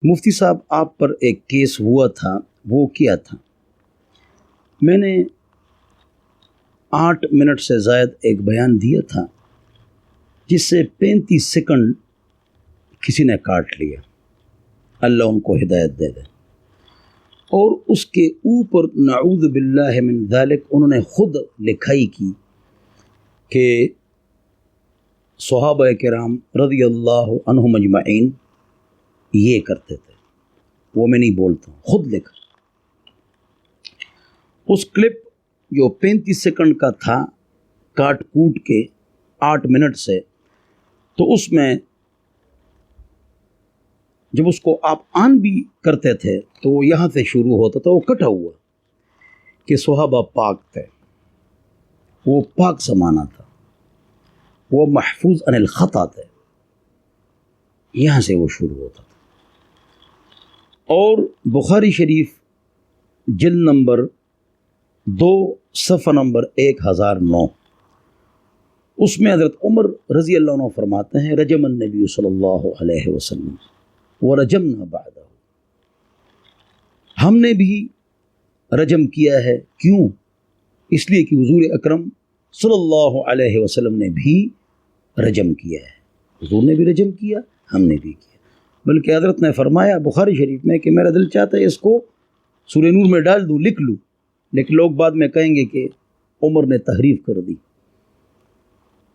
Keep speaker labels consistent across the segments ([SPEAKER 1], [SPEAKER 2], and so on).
[SPEAKER 1] مفتی صاحب آپ پر ایک کیس ہوا تھا، وہ کیا تھا؟ میں نے 8 منٹ سے زائد ایک بیان دیا تھا جس سے 35 سیکنڈ کسی نے کاٹ لیا، اللہ ان کو ہدایت دے دے، اور اس کے اوپر نعوذ باللہ من ذالک انہوں نے خود لکھائی کی کہ صحابہ کرام رضی اللہ عنہم اجمعین یہ کرتے تھے، وہ میں نہیں بولتا ہوں، خود لکھا۔ اس کلپ جو 35 سیکنڈ کا تھا کاٹ کوٹ کے 8 منٹ سے، تو اس میں جب اس کو آپ آن بھی کرتے تھے تو وہ یہاں سے شروع ہوتا تھا، وہ کٹا ہوا کہ صحابہ پاک تھے، وہ پاک زمانہ تھا، وہ محفوظ عن الخطا تھے، یہاں سے وہ شروع ہوتا تھا۔ اور بخاری شریف جلد نمبر 2 صفحہ نمبر 1009، اس میں حضرت عمر رضی اللہ عنہ فرماتے ہیں رجم النبی صلی اللہ علیہ وسلم ورجمنا بعدہ، ہم نے بھی رجم کیا ہے، کیوں؟ اس لیے کہ حضور اکرم صلی اللہ علیہ وسلم نے بھی رجم کیا ہے، حضور نے بھی رجم کیا، ہم نے بھی کیا، بلکہ حضرت نے فرمایا بخاری شریف میں کہ میرا دل چاہتا ہے اس کو سورہ نور میں ڈال دوں، لکھ لوں، لیکن لوگ بعد میں کہیں گے کہ عمر نے تحریف کر دی۔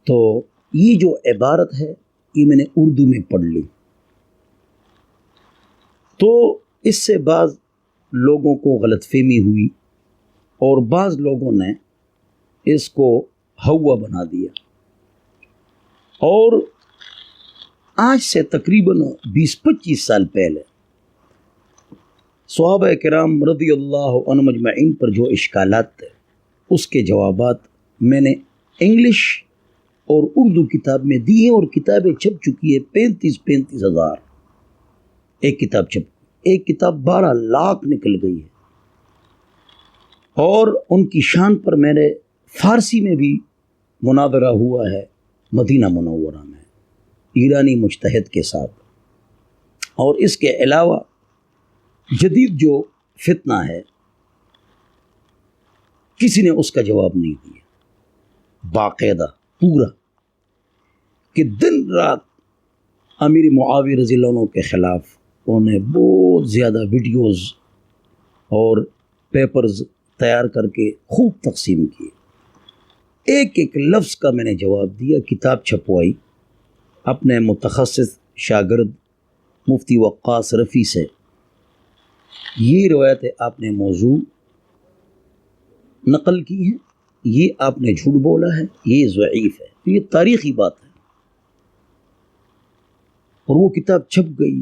[SPEAKER 1] تو یہ جو عبارت ہے یہ میں نے اردو میں پڑھ لی، تو اس سے بعض لوگوں کو غلط فہمی ہوئی اور بعض لوگوں نے اس کو ہوا بنا دیا، اور آج سے تقریباً 20-25 سال پہلے صحابہ کرام رضی اللہ عنہم اجمعین پر جو اشکالات تھے اس کے جوابات میں نے انگلش اور اردو کتاب میں دی ہیں، اور کتابیں چھپ چکی ہے 35 ہزار ایک کتاب چھپ، ایک کتاب 12 لاکھ نکل گئی ہے، اور ان کی شان پر میرے فارسی میں بھی مناظرہ ہوا ہے مدینہ منورہ میں ایرانی مجتہد کے ساتھ۔ اور اس کے علاوہ جدید جو فتنہ ہے کسی نے اس کا جواب نہیں دیا باقاعدہ پورا، کہ دن رات امیر معاویہ رضی اللہ عنہ کے خلاف انہوں نے بہت زیادہ ویڈیوز اور پیپرز تیار کر کے خوب تقسیم کیے، ایک ایک لفظ کا میں نے جواب دیا، کتاب چھپوائی اپنے متخصص شاگرد مفتی وقاص رفیع سے، یہ روایت آپ نے موضوع نقل کی ہے، یہ آپ نے جھوٹ بولا ہے، یہ ضعیف ہے، یہ تاریخی بات ہے، اور وہ کتاب چھپ گئی،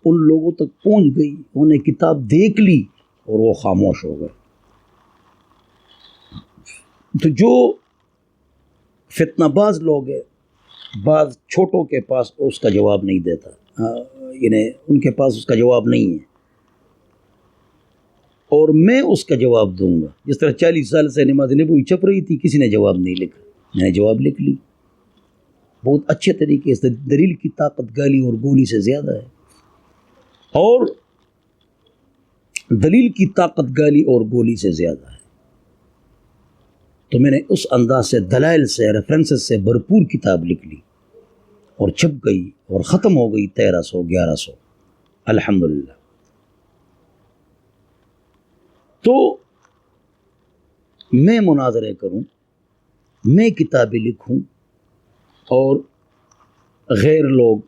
[SPEAKER 1] ان لوگوں تک پہنچ گئی، انہوں نے کتاب دیکھ لی اور وہ خاموش ہو گئے۔ تو جو فتنہ باز لوگ ہیں، بعض چھوٹوں کے پاس اس کا جواب نہیں دیتا، یعنی ان کے پاس اس کا جواب نہیں ہے، اور میں اس کا جواب دوں گا۔ جس طرح 40 سال سے نماز نبوی چھپ رہی تھی، کسی نے جواب نہیں لکھا، میں نے جواب لکھ لی بہت اچھے طریقے سے، دلیل کی طاقت گالی اور گولی سے زیادہ ہے، اور دلیل کی طاقت گالی اور گولی سے زیادہ ہے، تو میں نے اس انداز سے دلائل سے ریفرنسز سے بھرپور کتاب لکھ لی، اور چھپ گئی اور ختم ہو گئی 1300-1100 الحمدللہ۔ تو میں مناظرے کروں، میں کتابیں لکھوں، اور غیر لوگ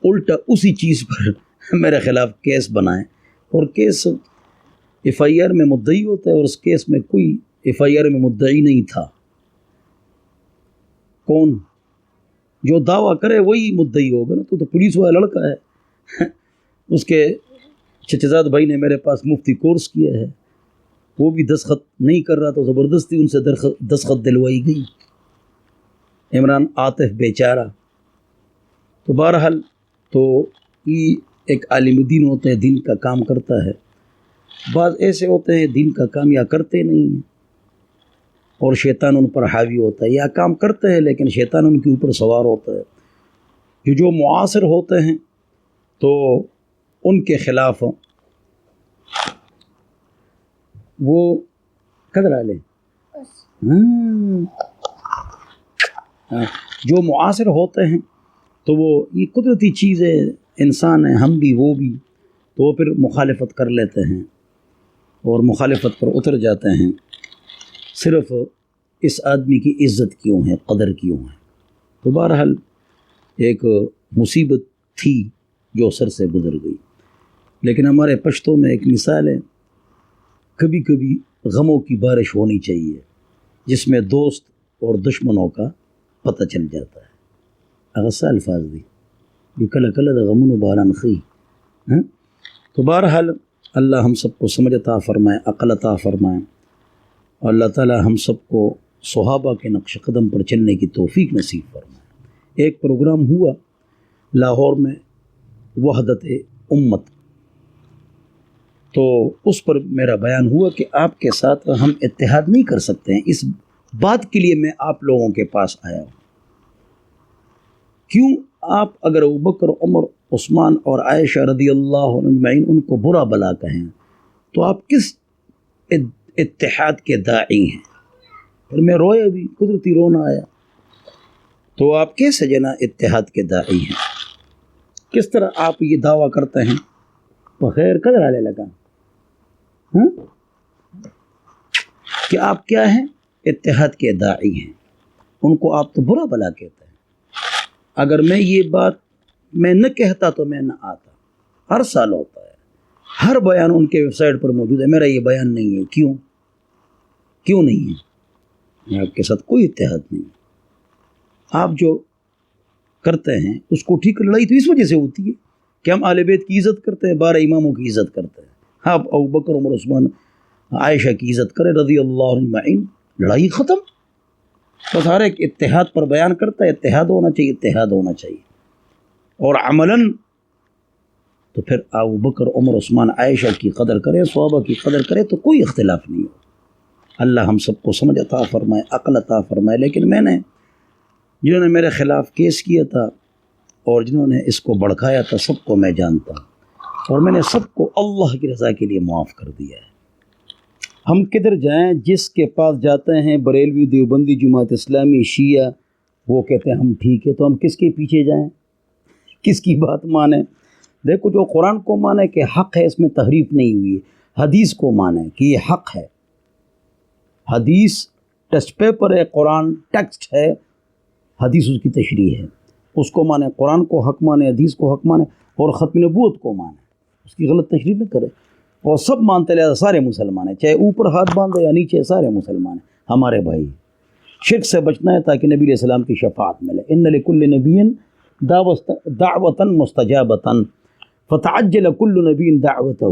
[SPEAKER 1] الٹا اسی چیز پر میرے خلاف کیس بنائیں، اور کیس ایف آئی آر میں مدعی ہوتا ہے، اور اس کیس میں کوئی ایف آئی آر میں مدعی نہیں تھا، کون جو دعویٰ کرے وہی مدعی ہوگا نا، تو پولیس والا لڑکا ہے، اس کے چچزاد بھائی نے میرے پاس مفتی کورس کیا ہے، وہ بھی دستخط نہیں کر رہا تو زبردستی ان سے دستخط دلوائی گئی، عمران عاطف بیچارہ۔ تو بہرحال تو یہ ایک عالم دین ہوتا ہے، دین کا کام کرتا ہے، بعض ایسے ہوتے ہیں دین کا کام یا کرتے نہیں ہیں اور شیطان ان پر حاوی ہوتا ہے، یا کام کرتے ہیں لیکن شیطان ان کے اوپر سوار ہوتا ہے، کہ جو معاصر ہوتے ہیں تو ان کے خلاف وہ قدر لیں جو معاصر ہوتے ہیں تو وہ یہ قدرتی چیز ہے، انسان ہے، ہم بھی وہ بھی، تو وہ پھر مخالفت کر لیتے ہیں اور مخالفت پر اتر جاتے ہیں، صرف اس آدمی کی عزت کیوں ہے، قدر کیوں ہے۔ تو بہرحال ایک مصیبت تھی جو سر سے گزر گئی، لیکن ہمارے پشتوں میں ایک مثال ہے، کبھی کبھی غموں کی بارش ہونی چاہیے جس میں دوست اور دشمنوں کا پتہ چل جاتا ہے۔ اغسا الفاظ دی بھی کل کل دا غمون و باران خی۔ تو بہرحال اللہ ہم سب کو سمجھ عطا فرمائے، عقل عطا فرمائے، اور اللہ تعالی ہم سب کو صحابہ کے نقش قدم پر چلنے کی توفیق نصیب فرمائے۔ ایک پروگرام ہوا لاہور میں، وحدت امت، تو اس پر میرا بیان ہوا کہ آپ کے ساتھ ہم اتحاد نہیں کر سکتے ہیں، اس بات کے لیے میں آپ لوگوں کے پاس آیا ہوں۔ کیوں آپ اگر ابوبکر، عمر، عثمان اور عائشہ رضی اللہ عنہم اجمعین ان کو برا بلا کہیں تو آپ کس اتحاد کے داعی ہیں؟ پھر میں رویا بھی، قدرتی رونا آیا۔ تو آپ کیسے جنا اتحاد کے داعی ہیں؟ کس طرح آپ یہ دعویٰ کرتے ہیں؟ بخیر قدر آنے لگا کہ آپ کیا ہیں؟ اتحاد کے داعی ہیں۔ ان کو آپ تو برا بلا کہتے ہیں۔ اگر میں یہ بات میں نہ کہتا تو میں نہ آتا۔ ہر سال ہوتا ہے، ہر بیان ان کے ویب سائٹ پر موجود ہے، میرا یہ بیان نہیں ہے۔ کیوں نہیں ہے؟ آپ کے ساتھ کوئی اتحاد نہیں ہے۔ آپ جو کرتے ہیں اس کو ٹھیک، لڑائی تو اس وجہ سے ہوتی ہے کہ ہم اہل بیت کی عزت کرتے ہیں، 12 اماموں کی عزت کرتے ہیں۔ آپ ابوبکر، عمر، عثمان، عائشہ کی عزت کریں رضی اللہ عنہم اجمعین، لڑائی ختم۔ بس ہر ایک اتحاد پر بیان کرتا ہے، اتحاد ہونا چاہیے، اتحاد ہونا چاہیے، اور عملاً تو پھر ابوبکر، عمر، عثمان، عائشہ کی قدر کرے، صحابہ کی قدر کرے تو کوئی اختلاف نہیں ہو۔ اللہ ہم سب کو سمجھ عطا فرمائے، عقل عطا فرمائے۔ لیکن میں نے، جنہوں نے میرے خلاف کیس کیا تھا اور جنہوں نے اس کو بڑھکایا تھا، سب کو میں جانتا ہوں، اور میں نے سب کو اللہ کی رضا کے لیے معاف کر دیا ہے۔ ہم کدھر جائیں، جس کے پاس جاتے ہیں بریلوی، دیوبندی، جماعت اسلامی، شیعہ، وہ کہتے ہیں ہم ٹھیک ہے، تو ہم کس کے پیچھے جائیں؟ کس کی بات مانیں؟ دیکھو، جو قرآن کو مانے کہ حق ہے، اس میں تحریف نہیں ہوئی، حدیث کو مانے کہ یہ حق ہے، حدیث ٹیسٹ پیپر ہے، قرآن ٹیکسٹ ہے، حدیث اس کی تشریح ہے، اس کو مانے، قرآن کو حق مانے، حدیث کو حق مانے، اور ختم نبوت کو مانے، اس کی غلط تشریح نہ کرے، اور سب مانتے لہذا سارے مسلمان ہیں، چاہے اوپر ہاتھ باندھے یا نیچے، سارے مسلمان ہیں ہمارے بھائی۔ شرک سے بچنا ہے تاکہ نبی علیہ السلام کی شفاعت ملے۔ ان لکل نبی دعوتا مستجابتا فتعجل کل نبی دعوتہ،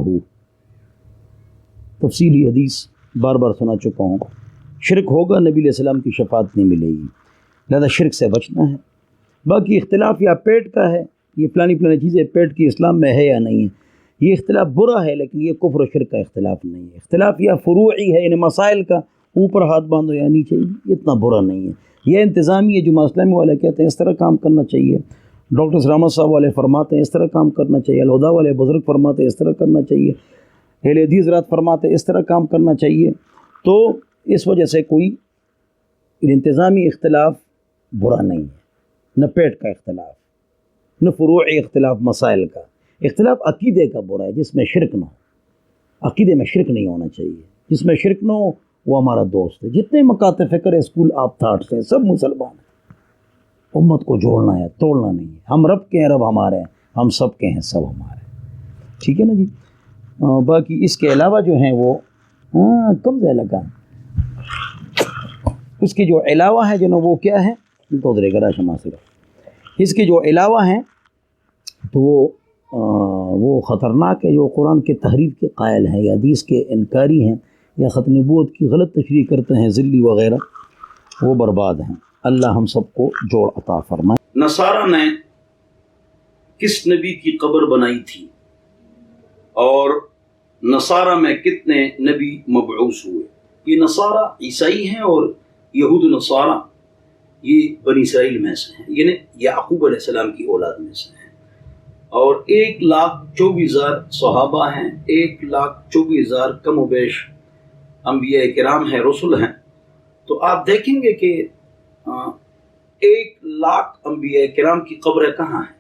[SPEAKER 1] تفصیلی حدیث بار بار سنا چکا ہوں۔ شرک ہوگا، نبی علیہ السلام کی شفاعت نہیں ملے گی، لہذا شرک سے بچنا ہے۔ باقی اختلاف یا پیٹ کا ہے، یہ فلانی چیزیں پیٹ کی اسلام میں ہے یا نہیں ہے، یہ اختلاف برا ہے، لیکن یہ کفر و شرک کا اختلاف نہیں ہے۔ اختلاف یا فروعی ہے، یعنی مسائل کا، اوپر ہاتھ باندھو یا نیچے، اتنا برا نہیں ہے۔ یہ انتظامی ہے، جماعت اسلامی والے کہتے ہیں اس طرح کام کرنا چاہیے، ڈاکٹر سلامت صاحب والے فرماتے ہیں اس طرح کام کرنا چاہیے، الہدا والے بزرگ فرماتے ہیں اس طرح کرنا چاہیے، اہل حدیث حضرات فرماتے ہیں اس طرح کام کرنا چاہیے۔ تو اس وجہ سے کوئی انتظامی اختلاف برا نہیں ہے، نہ پیٹ کا اختلاف، نہ فروعی اختلاف مسائل کا۔ اختلاف عقیدے کا برا ہے، جس میں شرک نہ ہو، عقیدے میں شرک نہیں ہونا چاہیے، جس میں شرک نہ ہو وہ ہمارا دوست ہے۔ جتنے مکاتب فکر اسکول آپ تھاٹس ہیں، سب مسلمان ہیں۔ امت کو جوڑنا ہے، توڑنا نہیں ہے۔ ہم رب کے ہیں، رب ہمارے ہیں، ہم سب کے ہیں، سب ہمارے ہیں۔ ٹھیک ہے نا جی؟ باقی اس کے علاوہ جو ہیں وہ کم سے لگا، اس کے جو علاوہ ہیں جنہوں وہ کیا ہے تو ادھر گرا شما سے، اس کے جو علاوہ ہیں تو وہ خطرناک ہے، جو قرآن کے تحریف کے قائل ہیں، یا حدیث کے انکاری ہیں، یا ختم نبوت کی غلط تشریح کرتے ہیں، ذلی وغیرہ، وہ برباد ہیں۔ اللہ ہم سب کو جوڑ عطا فرمائے۔ نصارہ نے کس نبی کی قبر بنائی تھی، اور نصارہ میں کتنے نبی مبعوث ہوئے؟ یہ نصارہ عیسائی ہیں اور یہود نصارہ یہ بنی اسرائیل میں سے ہیں، یعنی یعقوب علیہ السلام کی اولاد میں سے ہیں، اور 1,24,000 صحابہ ہیں، 1,24,000 کم و بیش انبیاء کرام ہیں، رسل ہیں۔ تو آپ دیکھیں گے کہ 1,00,000 انبیاء کرام کی قبریں کہاں ہیں؟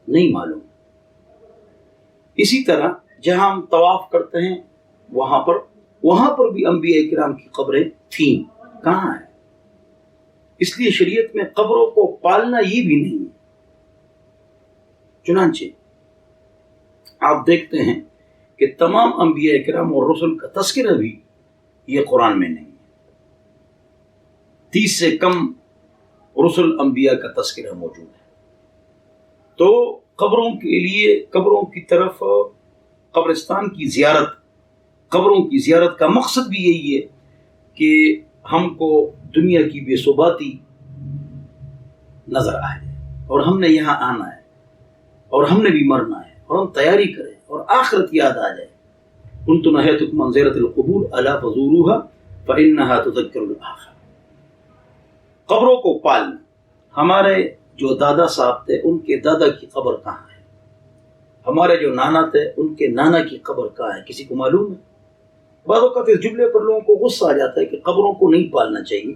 [SPEAKER 1] نہیں معلوم۔ اسی طرح جہاں ہم طواف کرتے ہیں وہاں پر بھی انبیاء کرام کی قبریں تھیں، کہاں ہیں؟ اس لیے شریعت میں قبروں کو پالنا یہ بھی نہیں ہے۔ چنانچہ آپ دیکھتے ہیں کہ تمام انبیاء کرام اور رسل کا تذکرہ بھی یہ قرآن میں نہیں ہے۔ 30 سے کم رسل انبیاء کا تذکرہ موجود ہے۔ تو قبروں کے لیے، قبروں کی طرف، قبرستان کی زیارت، قبروں کی زیارت کا مقصد بھی یہی ہے کہ ہم کو دنیا کی بے ثباتی نظر آئے اور ہم نے یہاں آنا ہے اور ہم نے بھی مرنا ہے اور ہم تیاری کریں اور آخرت یاد آ جائے۔ كنت نهيتكم عن زيارة القبور ألا فزوروها فإنها تذكر الآخرة۔ قبروں کو پالنا، ہمارے جو دادا صاحب تھے ان کے دادا کی قبر کہاں ہے؟ ہمارے جو نانا تھے ان کے نانا کی قبر کہاں ہے؟ کسی کو معلوم ہے؟ بعض اوقات اس جملے پر لوگوں کو غصہ آ جاتا ہے کہ قبروں کو نہیں پالنا چاہیے۔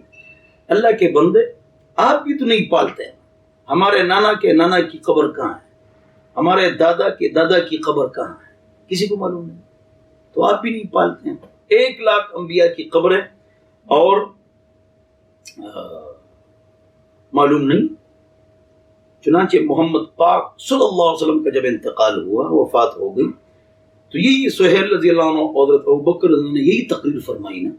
[SPEAKER 1] اللہ کے بندے، آپ بھی تو نہیں پالتے ہیں۔ ہمارے نانا کے نانا کی قبر کہاں ہے؟ ہمارے دادا کے دادا کی قبر کہاں ہے؟ کسی کو معلوم نہیں، تو آپ بھی نہیں پالتے ہیں۔ 1,00,000 انبیاء کی قبریں اور معلوم نہیں۔ چنانچہ محمد پاک صلی اللہ علیہ وسلم کا جب انتقال ہوا، وفات ہو گئی، تو یہی سہیل رضی اللہ عنہ، حضرت ابوبکر رضی اللہ عنہ نے یہی تقریر فرمائی نا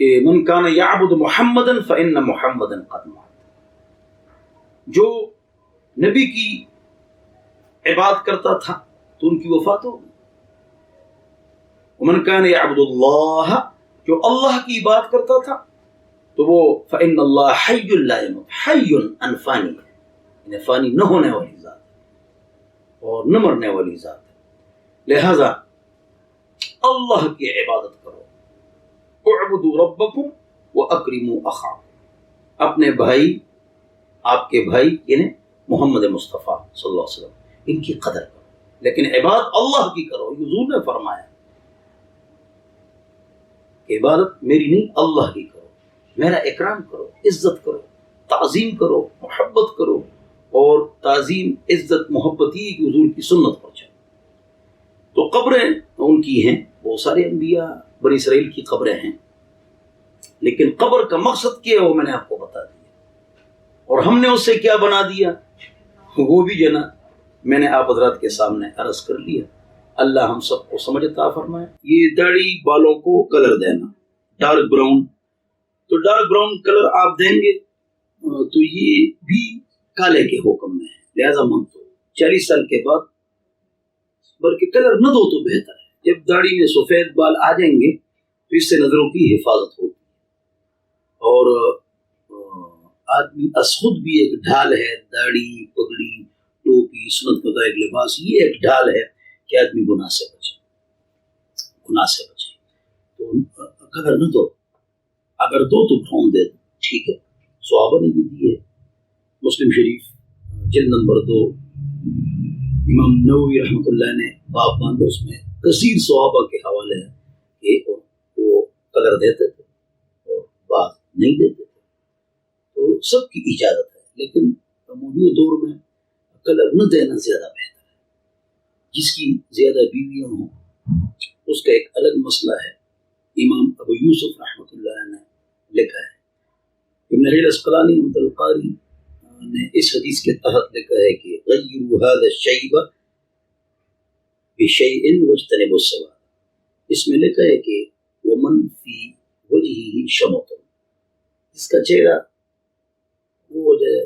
[SPEAKER 1] کہ من کان یعبد محمدا فإن محمدا قد مات۔ جو نبی کی عبادت کرتا تھا تو ان کی وفات ہو گئی۔ ومن کان یعبد اللہ، جو اللہ کی عبادت کرتا تھا تو وہ فإن اللہ حی لا یموت، حی انفانی ہے، یعنی فانی نہ ہونے والی ذات ہے اور نہ مرنے والی ذات ہے۔ لہذا اللہ کی عبادت کرو، اعبدوا ربکم واکرموا اخاکم، اپنے بھائی، آپ کے بھائی یعنی محمد مصطفیٰ صلی اللہ علیہ وسلم، ان کی قدر کرو، لیکن عبادت اللہ کی کرو۔ حضور نے فرمایا کہ عبادت میری نہیں، اللہ کی کرو، میرا اکرام کرو، عزت کرو، تعظیم کرو، محبت کرو، اور تعظیم، عزت، محبت یہ کہ حضور کی سنت پر چلو۔ تو قبریں ان کی ہیں، بہت سارے انبیاء بنی اسرائیل کی قبریں ہیں، لیکن قبر کا مقصد کیا ہے وہ میں نے آپ کو بتا دیا، اور ہم نے اسے کیا بنا دیا وہ بھی جنا میں نے آپ حضرات کے سامنے عرض کر لیا۔ اللہ ہم سب کو سمجھ عطا فرمائے۔ یہ داڑھی بالوں کو کلر دینا، ڈارک براؤن، تو ڈارک براؤن کلر آپ دیں گے تو یہ بھی کالے کے حکم میں ہے، لہذا من تو 40 سال کے بعد، بلکہ کلر نہ دو تو بہتر ہے۔ جب داڑھی میں سفید بال آ جائیں گے تو اس سے نظروں کی حفاظت ہوتی ہے، اور آدمی خود بھی ایک ڈھال ہے، داڑھی، پگڑی، ٹوپی، سنت کا ایک لباس، یہ ایک ڈھال ہے کہ آدمی گناہ سے بچے، گناہ سے بچے۔ تو کلر نہ دو، اگر دو تو براؤن دے دو، ٹھیک ہے، صحابہ نے بھی دی ہے۔ مسلم شریف جلد نمبر 2 امام نووی رحمۃ اللہ نے باب باندھا، اس میں کثیر صحابہ کے حوالے ہیں کہ وہ کلر دیتے تھے اور بعض نہیں دیتے تھے، تو سب کی اجازت ہے، لیکن موجودہ دور میں کلر نہ دینا زیادہ بہتر ہے۔ جس کی زیادہ بیویاں ہوں اس کا ایک الگ مسئلہ ہے، امام ابو یوسف رحمۃ اللہ نے لکھا ہے، ابن حجر العسقلانی رحمۃ القاری نے اس حدیث کے تحت لکھا ہے کہ غیروا هذا الشیب بشیء واجتنبوا السواد، اس میں لکھا ہے کہ ومن فی وجهه شمط، اس کا چہرہ وہ جو ہے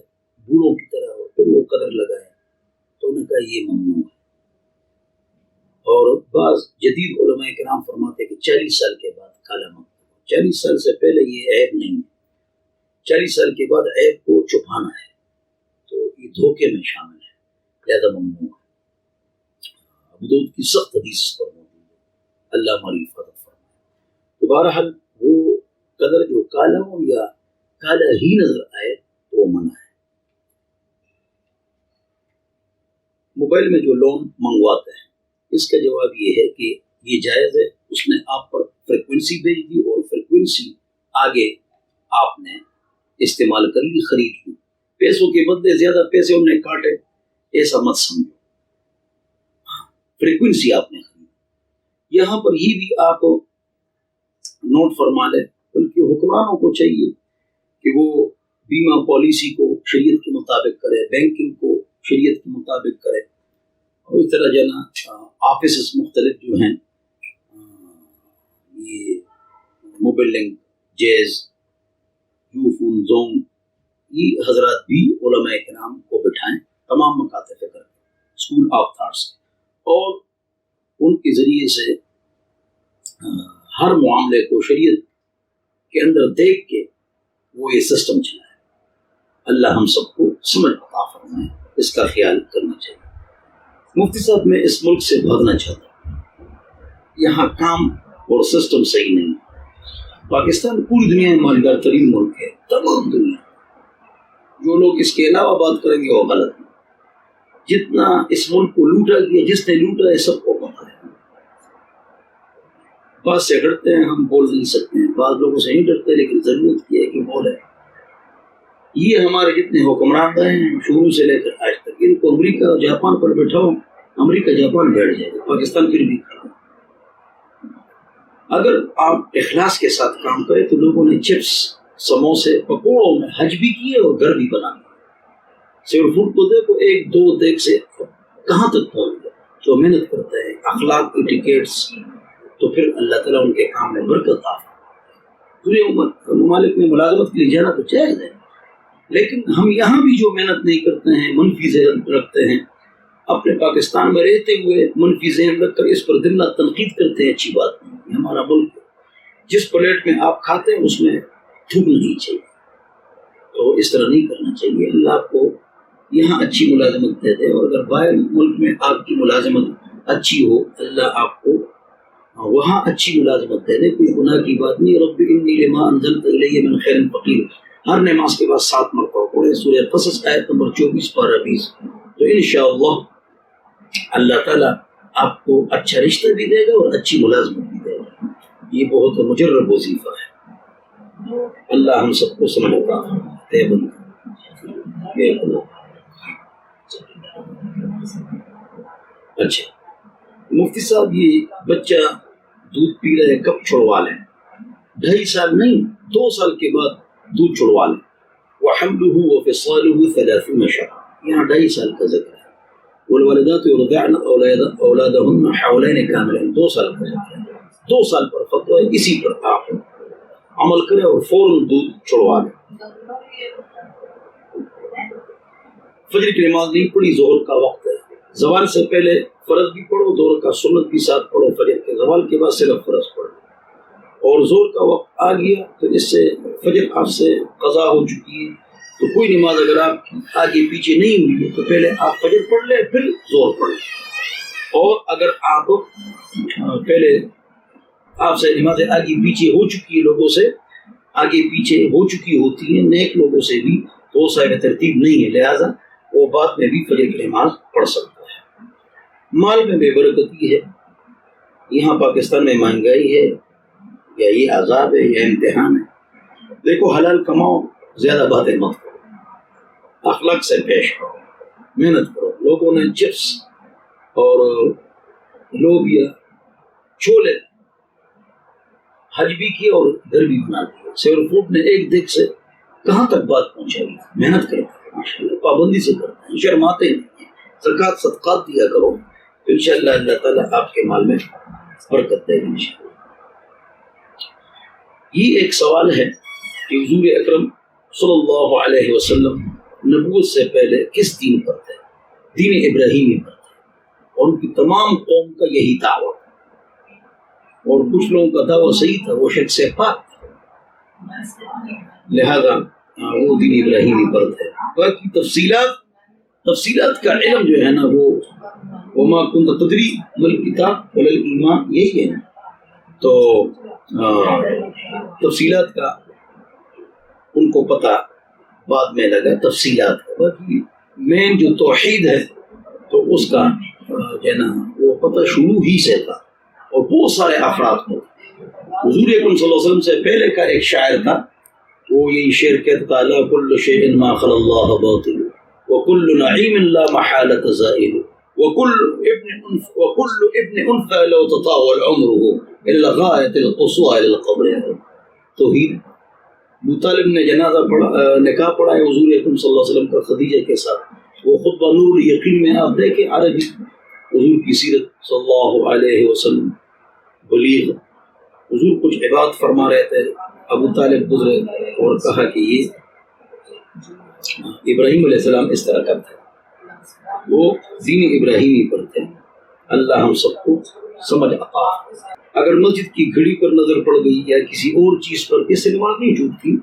[SPEAKER 1] بوڑھوں کی طرح ہو پھر وہ کلر لگائے، تو انہوں نے کہا یہ ممنوع ہے۔ اور بعض جدید علماء کرام فرماتے ہیں کہ 40 سال کے بعد کالا مت کرو، 40 سال سے پہلے یہ عیب نہیں ہے، 40 سال کے بعد عیب کو چھپانا ہے، تو یہ دھوکے میں شامل ہے، لہذا ممنوع ہے۔ ابو داؤد کی سخت حدیث پر موجود ہے، اللہ ہماری حفاظت فرمائے۔ تو بہرحال وہ کلر جو کالا ہو یا کالا ہی نظر آئے تو وہ منع ہے. موبائل میں جو لون منگواتے ہیں اس کا جواب یہ ہے کہ یہ جائز ہے. اس نے آپ پر فریکوینسی بھیج دی اور فریکوینسی آگے آپ نے استعمال کر لی, خرید لی, پیسوں کے بدلے زیادہ پیسے انہوں نے کاٹے, ایسا مت سمجھو. فریکوینسی آپ نے خرید. یہاں پر یہ بھی آپ نوٹ فرما لیں, بلکہ حکمرانوں کو چاہیے کہ وہ بیمہ پالیسی کو شریعت کے مطابق کرے, بینکنگ کو شریعت کے مطابق کرے, اور اس طرح جو ہے نا آفیسز مختلف جو ہیں, یہ mobile link, Jazz, Ufone, Zoom, یہ حضرات بھی علماء کرام کو بٹھائیں تمام مکاتب فکر, اسکول آف تھاٹس, اور ان کے ذریعے سے ہر معاملے کو شریعت کے اندر دیکھ کے وہ یہ سسٹم چلائے. اللہ ہم سب کو سمجھ عطا فرمائے, اس کا خیال کرنا چاہیے. مفتی صاحب میں اس ملک سے بھاگنا چاہتا ہوں, یہاں کام اور سسٹم صحیح نہیں. پاکستان پوری دنیا میں مالدار ترین ملک ہے, تمام دنیا. جو لوگ اس کے علاوہ بات کریں گے وہ غلط ہے. جتنا اس ملک کو لوٹا گیا, جس نے لوٹا ہے سب کو پتہ ہے. بات سے ڈرتے ہیں, ہم بول نہیں سکتے ہیں, بعض لوگوں سے نہیں ڈرتے, لیکن ضرورت کی ہے کہ بولے. یہ ہمارے جتنے حکمران رہے ہیں شروع سے لے کر آج تک, ان کو امریکہ اور جاپان پر بٹھاؤ, امریکہ جاپان بیٹھ جائے گا, پاکستان پھر بھی کھڑا. اگر آپ اخلاص کے ساتھ کام کریں تو لوگوں نے چپس, سموسے, پکوڑوں میں حج بھی کیے اور گھر بھی بنا لیے. سیول فوڈ کو دیکھو, ایک دو دیکھ سے کہاں تک پہنچ گیا. جو محنت کرتا ہے, اخلاق کی ٹکٹس, تو پھر اللہ تعالیٰ ان کے کام میں برکت عطا فرماتا ہے. پورے ممالک میں ملازمت کے لیے جانا تو جائز ہے, لیکن ہم یہاں بھی جو محنت نہیں کرتے ہیں, منفی ذہن رکھتے ہیں, اپنے پاکستان میں رہتے ہوئے منفی ذہن رکھ کر اس پر دن رات تنقید کرتے ہیں, اچھی بات نہیں. یہ ہمارا ملک ہے, جس پلیٹ میں آپ کھاتے ہیں اس میں تھوکنا نہیں چاہیے, تو اس طرح نہیں کرنا چاہیے. اللہ آپ کو یہاں اچھی ملازمت دے دے, اور اگر باہر ملک میں آپ کی ملازمت اچھی ہو, اللہ آپ کو وہاں اچھی ملازمت دے دے, کوئی گناہ کی بات نہیں. رب انی لما انزلت الی من خیر فقیر, ہر نماز کے بعد 7 مرتبہ پڑھیں. سورہ قصص آیت نمبر 24 پارہ 20. تو انشاءاللہ اللہ تعالیٰ آپ کو اچھا رشتہ بھی دے گا اور اچھی ملازمت بھی دے گا. یہ بہت مجرب وظیفہ ہے. اللہ ہم سب کو سمجھتا ہے. اچھا مفتی صاحب, یہ بچہ دودھ پی رہے, کب چھڑوا لیں؟ 2.5 سال نہیں, 2 سال کے بعد دودھ چھڑوا لیں. وحمله وفصاله 30 شهرا, یہاں 2.5 سال کا ذکر ہے. والوالدات يرضعن اولادهن حولين كاملين, 2 سال کا ذکر ہے. 2 سال پر فتویٰ, اسی پر آپ عمل کریں اور فوراً دودھ چھڑوا لیں. فجر کی نماز نہیں پڑھی, ظہر کا وقت ہے, زوال سے پہلے فرض بھی پڑھو, ظہر کا سنت بھی ساتھ پڑھو, فجر کے زوال کے بعد صرف فرض پڑھو. اور ظہر کا وقت آ گیا تو اس سے فجر آپ سے قضا ہو چکی ہے, تو کوئی نماز اگر آپ آگے پیچھے نہیں ہوئی ہے تو پہلے آپ فجر پڑھ لیں, پھر ظہر پڑھ لیں. اور اگر آپ پہلے آپ سے نمازیں آگے پیچھے ہو چکی ہے, لوگوں سے آگے پیچھے ہو چکی ہوتی ہیں, نیک لوگوں سے بھی, تو صاحب ترتیب نہیں ہے, لہذا وہ بعد میں بھی فجر کی نماز پڑھ سکتا ہے. مال میں بے برکتی ہے, یہاں پاکستان میں مہنگائی ہے, یا یہ عذاب ہے یا امتحان ہے. دیکھو حلال کماؤ, زیادہ باتیں مت کرو, اخلاق سے پیش کرو, محنت کرو. لوگوں نے چپس اور لوبیا, چھولے حج بھی کیا اور گھر بھی بنا دیا. سیول فوڈ نے ایک دن سے کہاں تک بات پہنچائی. محنت کرتے ہیں ماشاءاللہ, پابندی سے کرتے ہیں, شرماتے نہیں ہیں. زکوٰۃ صدقات دیا کرو, انشاءاللہ اللہ تعالیٰ آپ کے مال میں برکت دے گا انشاءاللہ. یہ ایک سوال ہے کہ حضور اکرم صلی اللہ علیہ وسلم نبوت سے پہلے کس دین پر تھے؟ دین ابراہیمی پر تھے, اور ان کی تمام قوم کا یہی دعویٰ تھا, اور کچھ لوگوں کا دعویٰ صحیح تھا, وہ شرک سے پاک تھا, لہذا وہ دین ابراہیمی پر تھے. باقی تفصیلات کا علم جو ہے نا, وہ وما كنت تدری ما الکتاب ولا الایمان, یہی ہے نا. تو تفصیلات کا ان کو پتہ بعد میں لگا، تفصیلات کا، باقی مین جو توحید ہے تو اس کا جو ہے نا وہ پتہ شروع ہی سے تھا، اور بہت سارے افراد کو. حضور اکرم صلی اللہ علیہ وسلم سے پہلے کا ایک شاعر تھا، وہ یہی شعر کہتا تھا: لا کل شیء ما خلا اللہ باطل وکل نعیم لا محالۃ زائل وكل ابن انثى لو تطاول عمره الا غایت القصوى للقبر. توحید. ابو طالب نے جنازہ پڑھا، نکاح پڑھا ہے حضور اکرم صلی اللہ علیہ وسلم کا خدیجہ کے ساتھ. وہ خطبہ نور الیقین میں آپ دیکھیں عربی، حضور کی سیرت صلی اللہ علیہ وسلم بلیغ. حضور کچھ عبادت فرما رہے تھے، ابو طالب گزرے اور کہا کہ یہ ابراہیم علیہ السلام اس طرح کرتے، وہ دین ابراہیمی پر تھے. اللہ ہم سب کو سمجھ عطا. اگر مسجد کی گھڑی پر نظر پڑ گئی یا کسی اور چیز پر، اس سے نماز نہیں ٹوٹتی،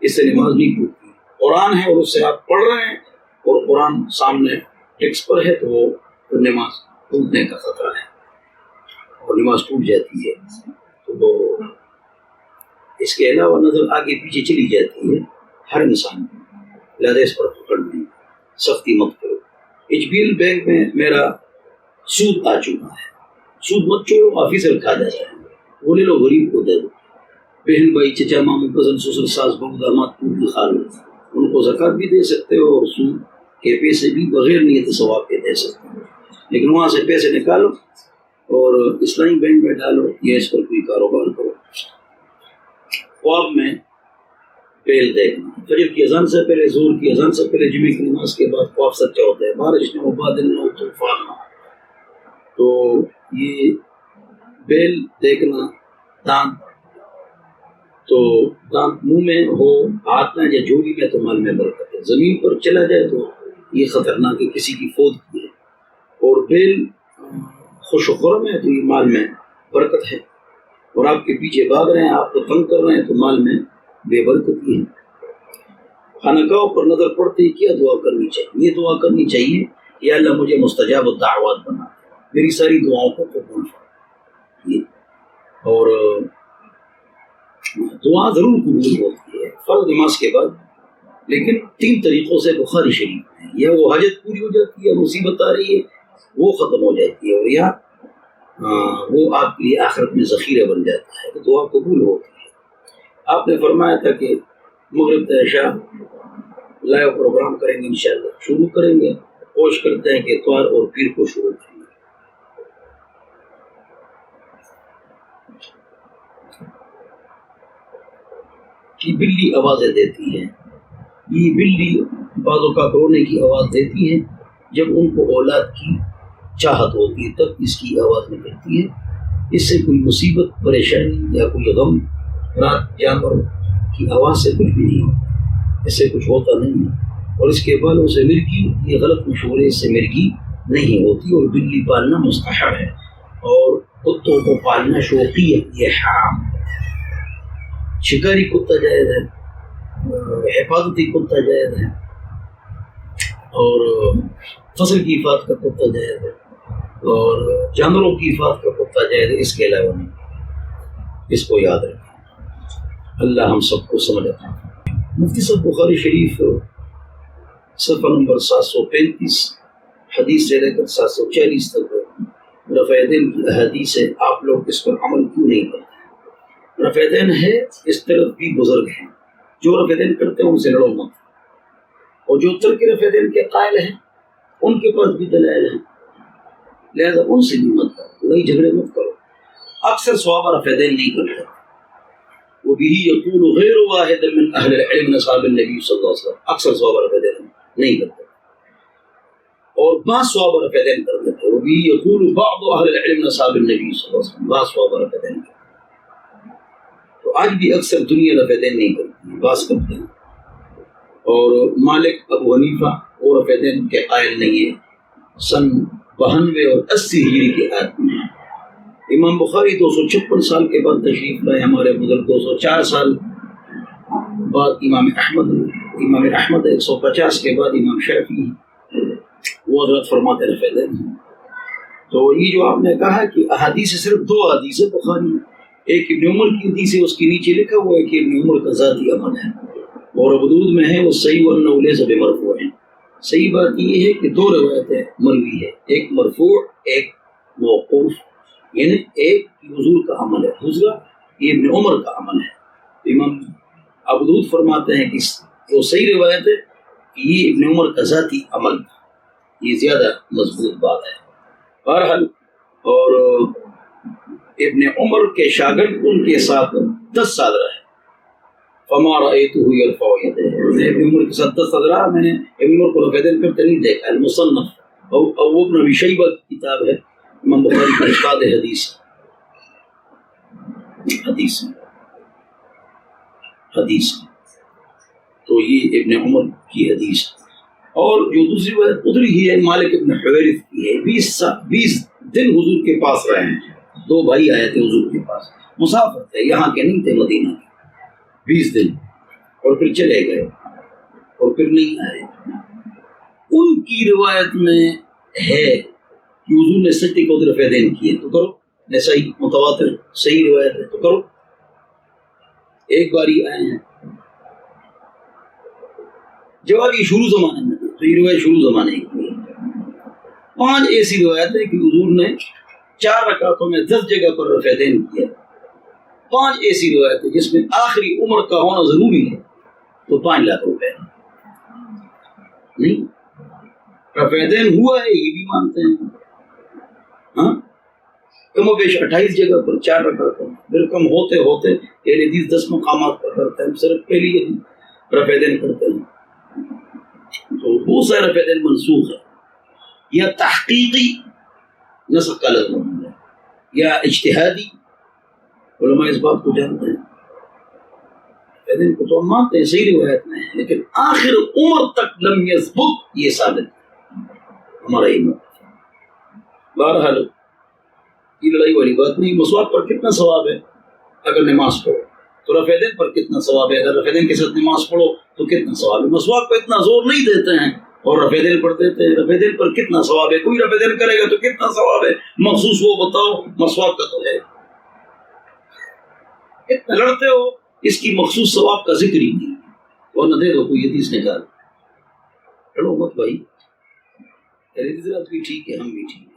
[SPEAKER 1] اس سے نماز نہیں ٹوٹتی. قرآن ہے اور اس سے آپ پڑھ رہے ہیں اور قرآن سامنے ٹیکسٹ پر ہے تو نماز ٹوٹنے کا خطرہ ہے اور نماز ٹوٹ جاتی ہے. تو اس کے علاوہ نظر آگے پیچھے چلی جاتی ہے ہر انسان کی، لہذا اس پر پکڑ نہیں، سختی مت کرو. ایچ بی ایل بینک میں میرا سود آ چکا ہے. سود مت چھوڑو، آفیسر کھا جاتا ہے، وہ لے لو، غریب کو دے دو. بہن بھائی چچا ماموں کزن سسر ساس بہو داماد کو کھا لو، ان کو زکوٰۃ بھی دے سکتے ہو اور سود کے پیسے بھی بغیر نیت ثواب کے دے سکتے ہو. لیکن وہاں سے پیسے نکالو اور اسلامی بینک میں ڈالو یا اس پر کوئی کاروبار کرو. خواب میں بیل دیکھنا، فجر کی اذان سے پہلے، ظہر کی اذان سے پہلے، جمعے کی نماز کے بعد خواب سچا ہوتا ہے. بارش نہ ہو، بادل نہ ہو، طوفان نہ ہو. تو یہ بیل دیکھنا، دانت، تو دانت منہ میں ہو، ہاتھ میں یا جھولی میں تو مال میں برکت ہے. زمین پر چلا جائے تو یہ خطرناک ہے، کسی کی فوت کی ہے. اور بیل خوش و خرم ہے تو یہ مال میں برکت ہے. اور آپ کے پیچھے بھاگ رہے ہیں، آپ کو تنگ کر رہے ہیں تو مال میں بے برکتی ہے. خانقاہوں پر نظر پڑتے ہی کیا دعا کرنی چاہیے؟ یہ دعا کرنی چاہیے: یا اللہ مجھے مستجاب الدعوات بنا، میری ساری دعاؤں کو قبول فرما. اور دعا ضرور قبول ہوتی ہے فرض نماز کے بعد، لیکن 3 طریقوں سے بخاری شریف ہے. یا وہ حاجت پوری ہو جاتی ہے، مصیبت آ رہی ہے وہ ختم ہو جاتی ہے، اور یا وہ آپ کے لیے آخرت میں ذخیرہ بن جاتا ہے، تو دعا قبول ہوتی ہے. آپ نے فرمایا تھا کہ مغرب تا عشاء لائیو پروگرام کریں گے، انشاءاللہ شروع کریں گے. کوشش کرتے ہیں کہ اتوار اور پیر کو شروع کریں گے. کہ بلی آوازیں دیتی ہے، یہ بلی بعض اوقات رونے کی آواز دیتی ہے. جب ان کو اولاد کی چاہت ہوتی ہے تب اس کی آواز نکلتی ہے. اس سے کوئی مصیبت، پریشانی یا کوئی غم رات جانور کی آواز سے کچھ بھی نہیں ہوتا، اس سے کچھ ہوتا نہیں ہے. اور اس کے بالوں سے مرغی، یہ غلط مشورے، اس سے مرغی نہیں ہوتی. اور بلی پالنا مستحب ہے، اور کتوں کو پالنا شوقی ہے، یہ حرام ہے. شکاری کتا جائز ہے، حفاظتی کتا جائز ہے، اور فصل کی حفاظت کا کتا جائز ہے، اور جانوروں کی حفاظت کا کتا جائز ہے. اس کے علاوہ نہیں. اس کو یاد رکھیں. اللہ ہم سب کو سمجھ آتا ہے. مفتی صاحب بخاری شریف صفحہ نمبر 735 حدیث سے لے کر 740 تک رفع یدین کی احادیث ہے. آپ لوگ اس پر عمل کیوں نہیں کرتے؟ رفع یدین ہے، اس طرف بھی بزرگ ہیں جو رفع یدین کرتے ہیں، ان سے لڑو مت. اور جو ترک رفع یدین کے قائل ہیں ان کے پاس بھی دلائل ہیں، لہذا ان سے بھی مت کرو، وہی جھگڑے مت کرو. اکثر صحابہ رفع یدین نہیں کرتے. وبه يقول غير واحد من اهل العلم اصحاب النبي صلی اللہ علیہ وسلم. اکثر صحابہ رفع یدین نہیں کرتے، اور بعض صحابہ رفع یدین کرتے تھے. وبه يقول بعض اهل العلم اصحاب النبي صلی اللہ علیہ وسلم. بعض صحابہ رفع یدین کرتے. تو آج بھی اکثر دنیا رفع یدین نہیں کرتی، بعض کرتے ہیں. اور مالک ابو حنیفہ وہ رفع یدین کے قائل نہیں ہے. سن 92 اور 80 ہجری کے آدمی ہیں. امام بخاری 256 سال کے بعد تشریف لائے. ہمارے بزرگ 204 سال بعد امام احمد 150 کے بعد امام شافعی، وہ حضرت فرماتے رفع یدین ہیں. تو یہ جو آپ نے کہا کہ احادیث صرف 2 حدیث بخاری ہیں، ایک ابن عمر کی حدیث ہے، اس کے نیچے لکھا ہوا ہے کہ ابن عمر کا ذاتی عمل ہے، اور ابو داؤد میں ہے وہ صحیح وانه ليس بمرفوع ہے۔ صحیح بات یہ ہے کہ دو روایتیں مروی ہے، ایک مرفوع ایک موقوف، یعنی ایک حضور کا عمل ہے، دوسرا یہ ابن عمر کا عمل ہے۔ امام ابو داؤد فرماتے ہیں کہ وہ صحیح روایت ہے کہ یہ ابن عمر کا ذاتی عمل تھا، یہ زیادہ مضبوط بات ہے۔ بہرحال اور ابن عمر کے شاگرد ان کے ساتھ 10 سال رہے، فما رأيته يرفع يده، ابن عمر کے ساتھ 10 سال رہا، میں نے ابن عمر کو رفع دین کرتے نہیں دیکھا۔ المصنف او ابن ابی شیبہ کی کتاب ہے، امام بخاری کا اشکال حدیث تو یہ ابن عمر کی حدیث ہے۔ اور جو دوسری بات ادھر ہی ہے، مالک ابن حویرث کی ہے، 20 دن حضور کے پاس رہے ہیں، 2 بھائی آئے تھے حضور کے پاس، مسافر تھے، یہاں کے نہیں تھے، مدینہ کے، 20 دن، اور پھر چلے گئے اور پھر نہیں آئے۔ ان کی روایت میں ہے کہ حضور نے سجدے کو رفع دین کیے، تو کرو، صحیح متواتر صحیح روایت ہے تو کرو۔ ایک باری آئے ہیں، جواب یہ شروع زمانے میں، تو یہ روایت شروع زمانے کی ہے۔ 5 ایسی روایت ہے کہ حضور نے 4 رکعتوں میں 10 جگہ پر رفع دین کیا۔ 5 ایسی روایت ہے جس میں آخری عمر کا ہونا ضروری ہے، تو 5 لاکھ روپے نہیں، رفع دین ہوا ہے یہ بھی مانتے ہیں، ہاں، کم و بیش 28 جگہ پر 4 رکعتوں میں، پھر کم ہوتے ہوتے اہل حدیث 10 مقامات پر کرتے ہیں، صرف پہلی رفع دین کرتے ہیں، تو بہت سارے رفع دین منسوخ ہے، یا تحقیقی نسخ کا لفظ ہے، یا اجتہادی، علماء اس بات کو جانتے ہیں، رفع دین کو تو ہم مانتے ہیں، صحیح روایت میں ہے، لیکن آخر عمر تک لم یثبت، یہ ثابت ہے ہمارا ایمان۔ بہرحال یہ لڑائی والی بات نہیں۔ مسواک پر کتنا ثواب ہے اگر نماز پڑھو، تو رفع دین پر کتنا ثواب ہے اگر رفع دین کے ساتھ نماز پڑھو تو کتنا ثواب ہے۔ مسواک پہ اتنا زور نہیں دیتے ہیں اور رفع دین پر دیتے ہیں، رفع دین پر کتنا ثواب ہے، کوئی رفع دین کرے گا تو کتنا ثواب ہے، مخصوص وہ بتاؤ، مسواک کا تو ہے، اتنا لڑتے ہو، اس کی مخصوص ثواب کا ذکر ہی نہیں، ورنہ دے دو، کوئی حدیث نکال، لڑو مت بھائی، حدیث بھی ٹھیک ہے، ہم بھی ٹھیک ہے۔